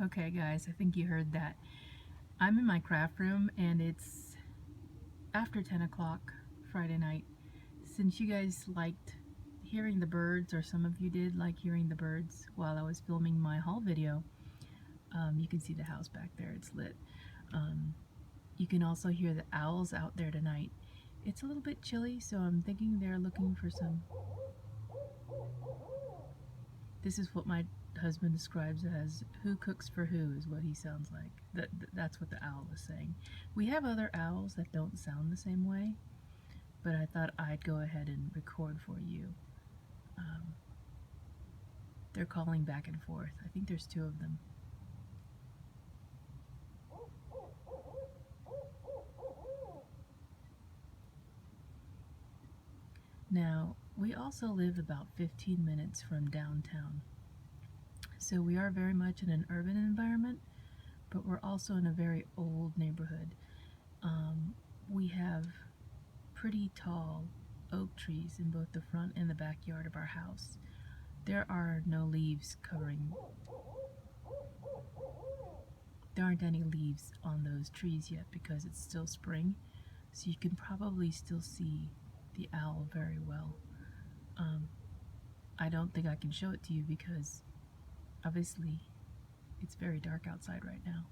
Okay guys, I think you heard that. I'm in my craft room and it's after 10 o'clock Friday night. Since you guys liked hearing the birds, or some of you did like hearing the birds while I was filming my haul video, you can see the house back there, it's lit. You can also hear the owls out there tonight. It's a little bit chilly, so I'm thinking they're looking for some... This is what my husband describes as who cooks for who, is what he sounds like. That's what the owl is saying. We have other owls that don't sound the same way, but I thought I'd go ahead and record for you. They're calling back and forth. I think there's two of them. Now, we also live about 15 minutes from downtown. So we are very much in an urban environment, but we're also in a very old neighborhood. We have pretty tall oak trees in both the front and the backyard of our house. There are no leaves covering... There aren't any leaves on those trees yet because it's still spring, so you can probably still see the owl very well. I don't think I can show it to you because obviously it's very dark outside right now.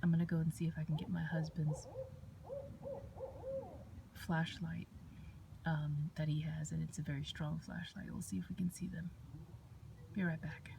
I'm gonna go and see if I can get my husband's flashlight that he has, and it's a very strong flashlight. We'll see if we can see them. Be right back.